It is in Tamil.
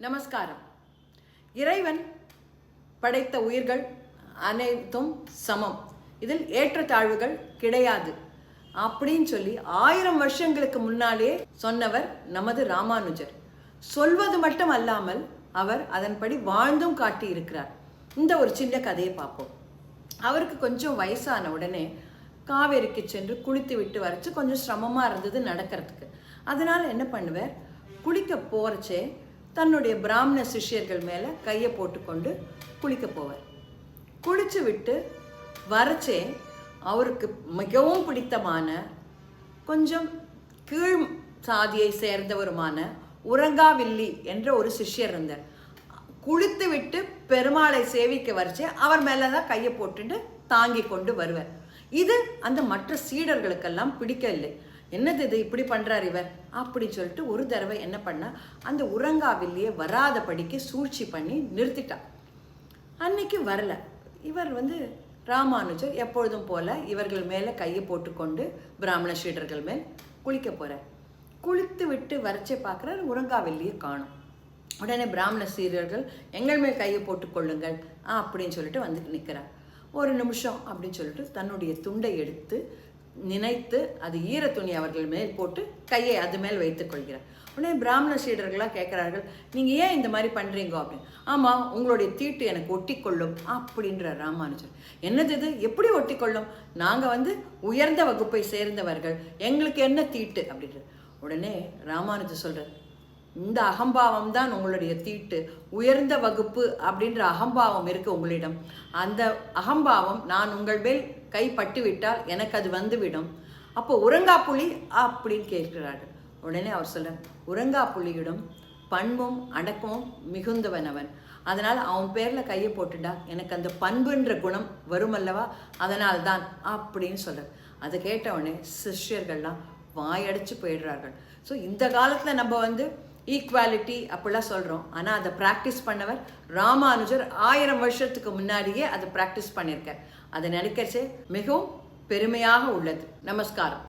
நமஸ்காரம். இறைவன் படைத்த உயிர்கள் அனைத்தும் சமம், இதில் ஏற்றத்தாழ்வுகள் கிடையாது அப்படின்னு சொல்லி 1000 வருஷங்களுக்கு முன்னாலே சொன்னவர் நமது ராமானுஜர். சொல்வது மட்டும் அல்லாமல் அவர் அதன்படி வாழ்ந்தும் காட்டி இருக்கிறார். இந்த ஒரு சின்ன கதையை பார்ப்போம். அவருக்கு கொஞ்சம் வயசான உடனே காவேரிக்கு சென்று குளித்து விட்டு வரைச்சு கொஞ்சம் சிரமமாக இருந்தது நடக்கிறதுக்கு. அதனால என்ன பண்ணுவார், குளிக்க போகிறச்சே தன்னுடைய பிராமண சிஷ்யர்கள் மேலே கையை போட்டுக்கொண்டு குளிக்க போவார். குளிச்சு விட்டு வரச்சே அவருக்கு மிகவும் பிடித்தமான கொஞ்சம் கீழ் சாதியை சேர்ந்தவருமான உறங்காவில்லி என்ற ஒரு சிஷ்யர் இருந்தார். குளித்து விட்டு பெருமாளை சேவிக்க வரைச்சே அவர் மேலே தான் கையை போட்டுட்டு தாங்கி கொண்டு வருவார். இது அந்த மற்ற சீடர்களுக்கெல்லாம் பிடிக்கவில்லை. என்னது இது இப்படி பண்ணுறார் இவர் அப்படின்னு சொல்லிட்டு ஒரு தடவை என்ன பண்ணா, அந்த உறங்காவில்லையே வராதபடிக்கு சூழ்ச்சி பண்ணி நிறுத்திட்டார். அன்னைக்கு வரல. இவர் ராமானுஜர் எப்பொழுதும் போல இவர்கள் மேலே கையை போட்டுக்கொண்டு பிராமண சீடர்கள் மேல் குளிக்க போகிறார். குளித்து விட்டு வரைச்சே பார்க்குறாரு, உறங்காவில்லையே காணும். உடனே பிராமண சீடர்கள் எங்கள் மேல் கையை போட்டுக்கொள்ளுங்கள் அப்படின்னு சொல்லிட்டு வந்து நிற்கிறார். ஒரு நிமிஷம் அப்படின்னு சொல்லிட்டு தன்னுடைய துண்டை எடுத்து நினைத்து அது ஈர துணி அவர்கள் மேல் போட்டு கையை அது மேல் வைத்துக் கொள்கிறார். உடனே பிராமண சீடர்களாக கேட்குறார்கள், நீங்கள் ஏன் இந்த மாதிரி பண்ணுறீங்க அப்படின்னு. ஆமாம், உங்களுடைய தீட்டு எனக்கு ஒட்டிக்கொள்ளும் அப்படின்ற ராமானுஜர். என்னது இது, எப்படி ஒட்டிக்கொள்ளும், நாங்கள் உயர்ந்த வகுப்பை சேர்ந்தவர்கள், எங்களுக்கு என்ன தீட்டு அப்படின்ற. உடனே ராமானுஜர் சொல்கிறார், இந்த அகம்பாவம் தான் உங்களுடைய தீட்டு. உயர்ந்த வகுப்பு அப்படின்ற அகம்பாவம் இருக்கு உங்களிடம். அந்த அகம்பாவம் நான் உங்கள் மேல் கை பட்டு விட்டால் எனக்கு அது வந்துவிடும். அப்போ உறங்காப்புலி அப்படின்னு கேட்கிறார்கள். உடனே அவர் சொல்ற, உறங்காப்புலியிடம் பண்பும் அடக்கமும் மிகுந்தவன் அவன். அதனால் அவன் பேரில் கையை போட்டுட்டா எனக்கு அந்த பண்புன்ற குணம் வருமல்லவா, அதனால் தான் அப்படின்னு சொல்கிறார். அதை கேட்டவுடனே சிஷ்யர்கள்லாம் வாயடைச்சு போயிடுறார்கள். ஸோ இந்த காலத்தில் நம்ம ஈக்குவாலிட்டி அப்படிலாம் சொல்கிறோம். ஆனால் அதை ப்ராக்டிஸ் பண்ணவர் ராமானுஜர் 1000 வருஷத்துக்கு முன்னாடியே அதை ப்ராக்டிஸ் பண்ணியிருக்கார். அதை நினைக்கிறச்சே மிகவும் பெருமையாக உள்ளது. நமஸ்காரம்.